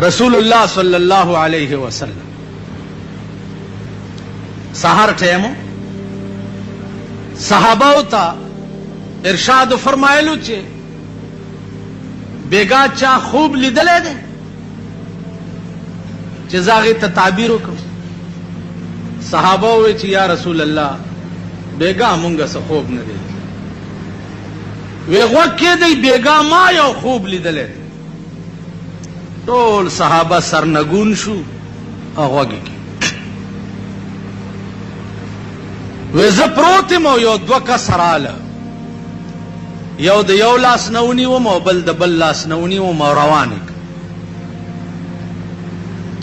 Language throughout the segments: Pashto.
रसूलुल्लाह सल्लल्लाहु अलैहि वसल्लम सहर ठेमो सहाबाओ ता इरशाद फरमायलु चे बेगा चा खूब लिदले दे चे जागे ता ताबीर वकम सहाबाओ चे या रसूल अल्लाह बेगा मुंगा सा खूब न दे वे वक्के दे बेगा मा यो खूब लिदले दे टोल सहाबा सरनगून शू अगवागी की वे जप्रोतिमो यो द्वका सराला यौ द यौ लास नवनी वो मो बल द बल लास नवनी वो मो रवानिक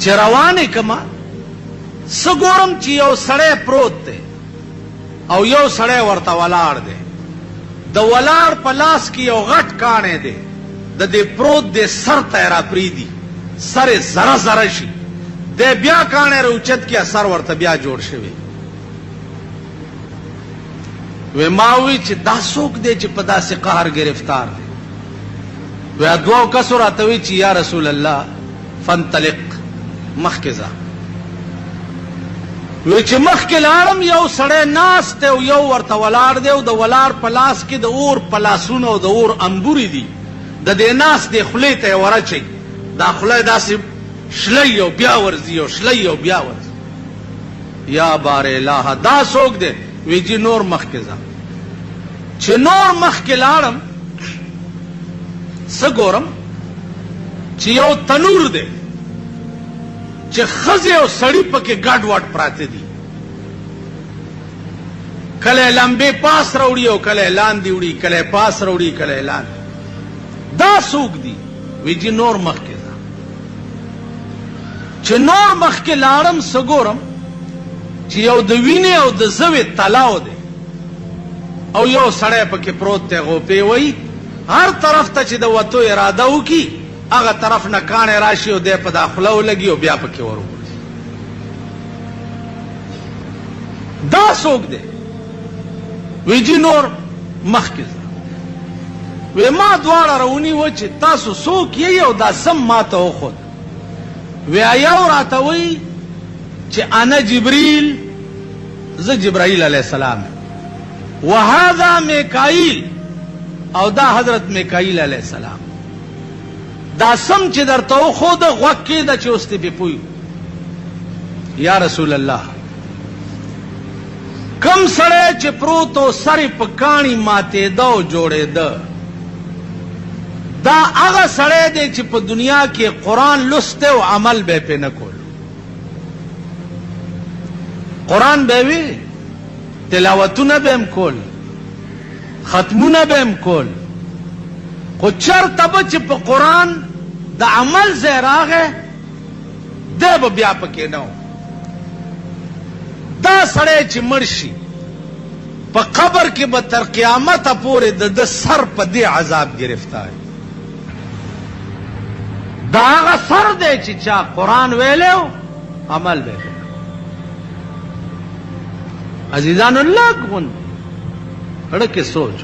चे रवानिक मा सगोरम ची यौ सड़े प्रोत दे औ यौ सड़े वर्ता वलार दे द वलार पलास की यौ घट काने दे द दे प्रोत दे सर तैरा प्रीदी सरे जरा जरा शी दे ब्या काने रुचत किया सर वर्ता ब्या जोड़ शवे वे मावी च दासोक दे च पदा से कहर गिरफ्तार दे वे अदवा कसुर आतवी च या रसूल अल्लाह फंतलिक मखकेजा वे च मखके लाड़म यौ सड़े नास ते यौ वर्ता वलार दे द वलार पलास की द और पलासुनो द और अंबुरी दी द दे नास दे खुले ते वरचे दा खुले दा से शलयो ब्यावरजियो शलयो ब्यावरज या बारे लाहा दासोक दे वे जी नोर मखकेजा चे नोर मखके लाड़म सगोरम चे यौ तनूर दे चे खजे और सड़ी पके गाड वाट प्राते दी कले लंबे पास रौड़ियो कले लान दी उड़ी कले पास रौड़ी कले लान दा सूक दी वे जी नोर मखकेजा चे नोर मखके लाड़म सगोरम चे यौ द वीने और द जवे तलाव दे और यो सड़े पके प्रोत ते गोपे वही हर तरफ तक द वतो इरादा की अगर तरफ न काने राशि हो दे पदा खुलाव लगी हो ब्या पके और दा सोक दे विजी नोर मखकेजा वे मा द्वारा रऊनी वच तासु सोक ये यो दा सम मा तो खुद वे आया और आता वही चे अना जिब्रील ज जिब्राइल अलैहिस्सलाम वहादा मेकाइल और दा हजरत मेकाइल अलैहिस्सलाम दा सम चे दर तो खुद वक्के दा चे उस्ते पे पुई या रसूल अल्लाह कम सड़े चे प्रोतो सरी पकानी माते दो जोड़े द दा आगा सड़े दे चे प दुनिया के कुरान लुस्ते व अमल बे पे न कोल कुरान बेवी तिलावतु न बेम कोल खत्मु न बेम कोल कुचर तब चिप कुरान द अमल से रागे देव व्यापके नो दा सड़े चिमर्शी प खबर के बतर क़यामत पूरे द सर प दे अजाब गिरफ्तार दागा सर दे चिचा कुरान वेले अमल बेले अजीजानुल्लाह गुन अड़के सोच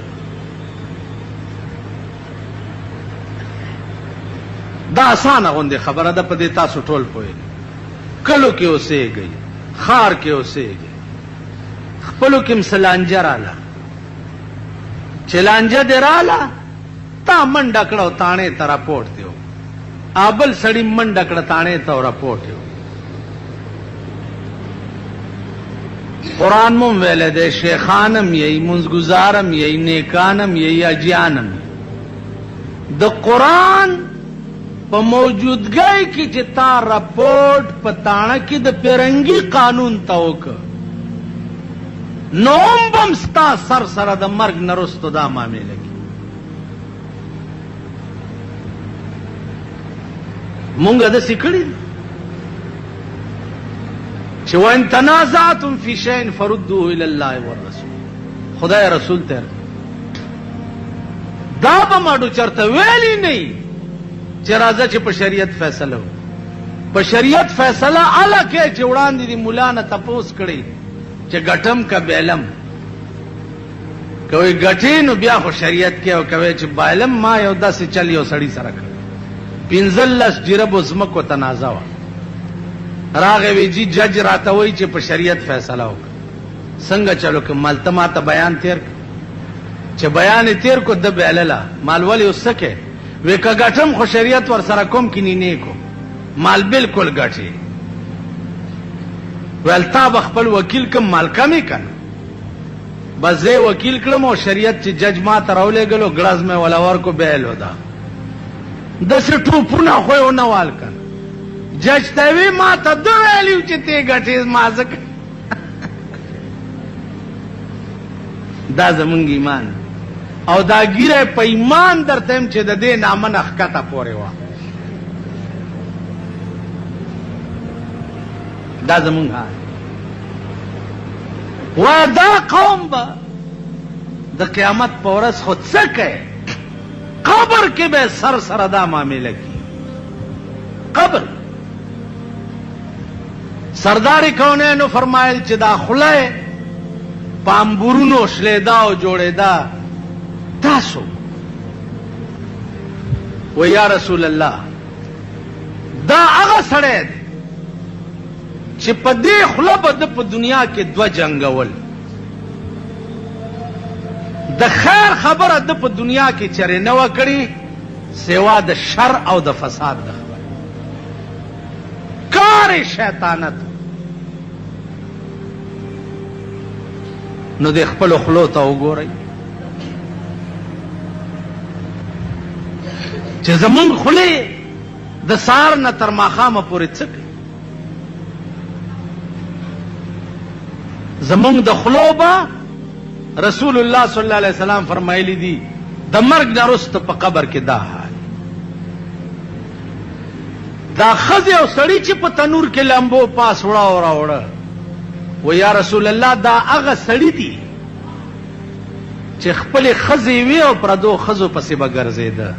दा आसान गुंदे खबर अदा पदे तासु टोल पोए कलो के उसे गई खार के उसे गई पलो किम सलांजर आला चलांजा दे राला ता मन डकड़ो ताने तरा पोट दियो आबल सड़ी मन डकड़ ताने तोरा पोट दियो कुरान मुम वेले दे शेखानम यही मुंजगुजारम यही नेकानम यही अजियानम द कुरान प मौजूदगी की चिता रपोर्ट पताना की द पिरंगी कानून तोक नोम्बम स्ता सर सर द मर्ग नरुस्तो दा मामे लगी मुंगा द सिकड़ी वन तनाज़ातुम फी शैइन फरुद्दूहु इलल्लाहि व रसूल खुदा रसूल तेर दाबा माडू चरता वेली नहीं चराजा चे प शरीयत फैसला हो प शरीयत फैसला आला के चे उड़ान दी मुला न तपोस कड़ी चे गठम का बेलम कोई गठी नु ब्या हो शरीयत के कवे चे बायलम मा योदा से चलियो सड़ी सरक 15 جرب زمکو تنازع وه. راغی وی جی جج راته وایي چې په شریعت فیصله وکړه. څنګه چلو که مال ته ما ته بیان تیر کړ. چې بیان یې تیر کو د بیلله مال ولې اوس څه کوې؟ وی که ګټم خو شریعت ورسره کوم کینی نه کو مال بالکل ګټې. ویل تا به خپل وکیل کم مال کمې که نه؟ بس زه وکیل کړم او شریعت چې جج ما ته راولېږلو ګړز مې ولا ورکو بیلو ده. داسې ټوپونه خو یې ونه وال که نه. جج ته وی ما ته ده ویلي چې ته ګټې ما ځکه دا زمونږ ایمان او دا ګیره په ایمان درته یم چې د دې نامه نه ښکته پورې وه. دا زمونږ حال وایه دا قوم به د قیامت په ورځ خو څه کوي؟ قبر کې به سر سره دا معامله کی. قبر سردار کونینو فرمایل چې دا خوله په انبورونو شلیدا او جوړېدا تاسو و یا رسول الله دا هغه سړی دی چې په دې خوله به د په دنیا کې 2 جنګول. د خیر خبره د په دنیا کې چرې نه وه کړې سوا د شر او د فساد د خبره. کار شیطانت. نو د خپلو خولو ته وګورئ چې زمونږ خولې د سهار نه تر ماښامه پورې څه کوي. زمونږ د خولو به رسول الله صلی الله علیه وسلم فرمایلی دي د مرګ نه وروسته په قبر کې دا حال. دا ښځې او سړي چې په تنور کې لمبو پاس وړه او راوړه و یا رسول الله دا هغه سړي دي چې خپلې ښځې وي او پردو ښځو پسې به ګرځېده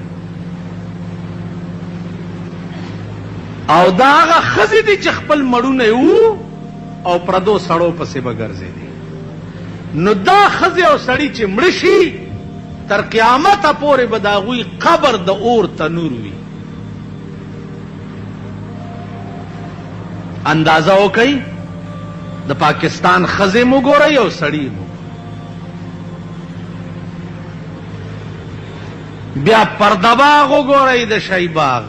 او دا هغه ښځې دي چې خپل مړونه وو او پردو سړو پسې به ګرځېدې. نو دا ښځې او سړي چې مړه شي تر قیامته پورې به د هغوی قبر د اور تنور وي. اندازه وکئ د پاکستان ښځې مو ګورئ او سړي مو. بیا پرده باغ وګورئ د شی باغ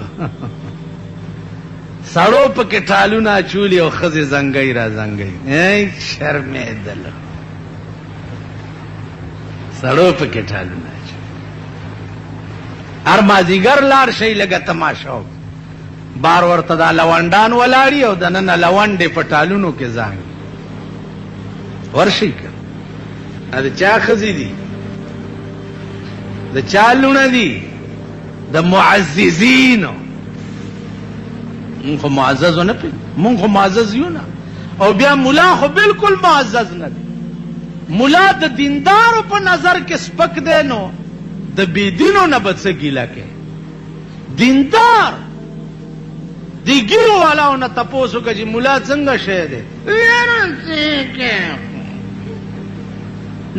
سړو پکې ټالونه اچولي او ښځې زنګۍ را زنګۍ. شرمېدل سړو پکې ټالونه اچولي. هر مازدیګر لاړ شئ لږه تماشه وکړئ. بار ورته دا لونډان ولاړي او دننه لونډې په ټالونو کې زانګي. ورشئ که دا د چا ښځې دي؟ د چا لونه دي؟ د معززینو. مونږ خو معزز ونه پېژنو. مونږ خو معزز یو نه. او بیا ملا خو بالکل معزز نه دی. ملا د دیندارو په نظر کې سپک دی نو د بېدینو نه به څه ګیله کوي. دیندار دی ګیرو والاو نه تپوس وکړه چې ملا څنګه شی دی؟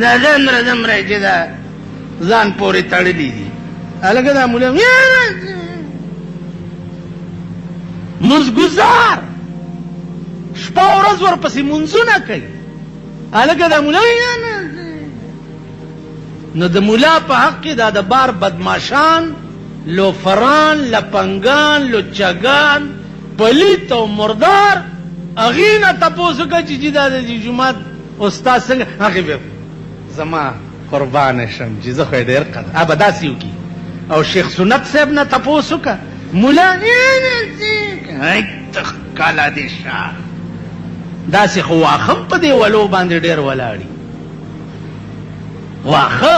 دا دومره دومره چې دا ځان پورې تړلي دي. هلکه دا ملا مزګزار شپه ورځ ورپسې مونځونه کوي. هلکه دا ملا نو د ملا په حق کې دا د بار بدماشان لوفران لپنګان لچګان پلیت او مردار هغې نه تپوس وکړه چې دا د جومات استاد څنګه هغې بیا زما قربانه شم چې زه خو یې ډېر قدر به داسې وکړي. او شیخ سنت صاحب نه تپوس وکړه ملا کالا دې شه داسې خو واښه هم په دې ولو باندې ډېر ولاړي. واښه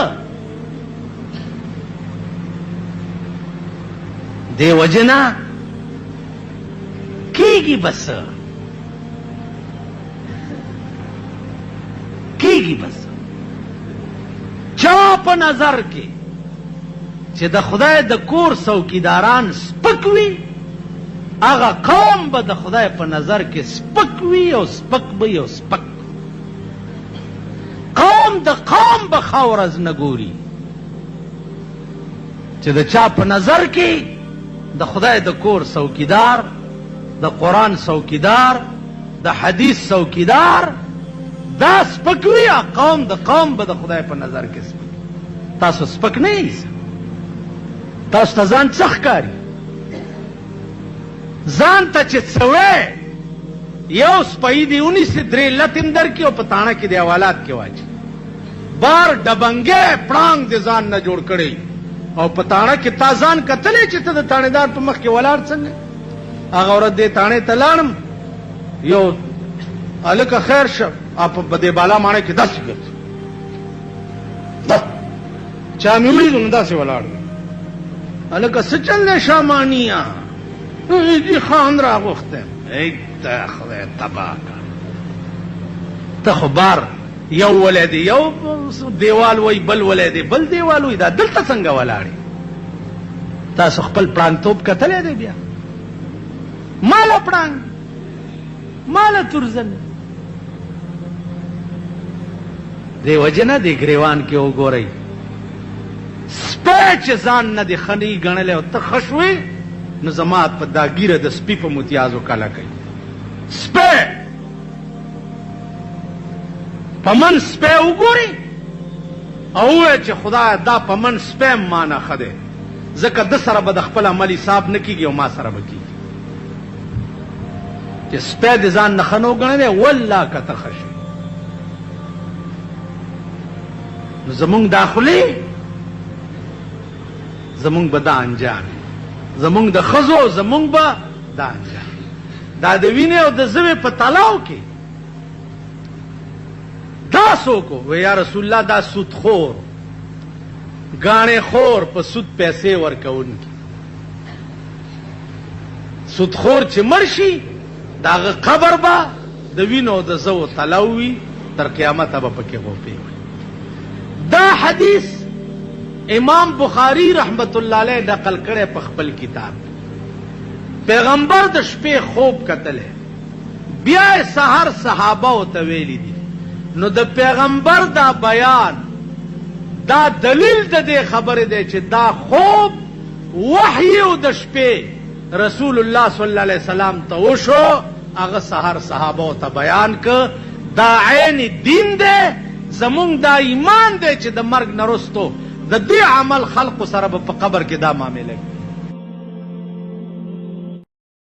دې وجې نه کېږي بس کېږي بس چا په نظر کې چې د خدای د کور څوکیداران سپک وي هغه قوم به د خدای په نظر کې سپک وي او سپک به او سپک. قوم د قوم به ښه ورځ نه ګوري چې د چا په نظر کې د خدای د کور څوکیدار، د قرآن څوکیدار، د حدیث څوکیدار، دا سپکوي. قوم د قوم به د خدای په نظر کې سپک. تاسو سپک نه یئ. تاسو ته ځان څه ښکاري؟ ځان ته چې څه وی یو سپی دی ونیسي درې لتم درکړي او په تاڼه کې د حوالات کې واچي. بار ډبنګې پړانګ د ځان نه جوړ کړی او په تاڼه کې تا ځان کتلی چې ته د تاڼېدار په مخ کې ولاړ څنګه. هغه ورځ دې تاڼې ته لاړم، یو هلکه خیر شه په دې بالا ماڼۍ کې داسې ګرځي، چا مې ولیدو نو داسې ولاړ دی. هلکه څه چل دی شامانیه؟ دې خان راغوښتی. ای ته خدای تباه کړه. ته خو بار یو ولی دی یو دیوال وی، بل ولی دی بل دیوال وی، دا دلته څنګه ولاړې؟ تاسو خپل پړانګتوب کتلی دی؟ بیا ماله پړانګ ماله تورزن. دې وجه نه دی ګریوان کې وګورئ سپی چې ځان نه دی ښه نه ګڼلی او ته ښه شوې نو زما په دا ګیره د سپي په متیازو کله کوي. سپی په من سپی وګوري او ووایي چې خدایه دا په من سپی مانه ښه دی، ځکه ده سره به د خپل عمل حساب نه کېږي او ما سره به کېږي. چې سپی د ځان نه ښه نه وګڼلی والله که ته ښه شي نو زمونږ دا خولې زمونږ به دا انجام، زمونږ د ښځو زمونږ به دا انجام. دا د وینې او د زوی په تلاو کې دا څوک و؟ یا رسول الله دا سودخور ګاڼې خور په سود پیسې ورکوونکي. سودخور چې مړ شي د هغه قبر به د وینو او د زو تلاو وي، تر قیامته به پکې غوپې وي. دا حدیث امام بخاری رحمت الله علیه نقل کړی په خپل کتاب. پیغمبر د شپې خوب کتلی، بیا یې سحر صحابه ورته ویلي دي. نو د پیغمبر دا بیان دا دلیل د دې خبرې دی چې دا خوب وحی او د شپې رسول الله صلی الله علیه وسلم ته وشو، هغه سحر صحابه ورته بیان که. دا عین دین دی، زمونږ دا ایمان دی چې د مرګ نه رستو د دې عمل خلقو سره به په قبر کې دا معامله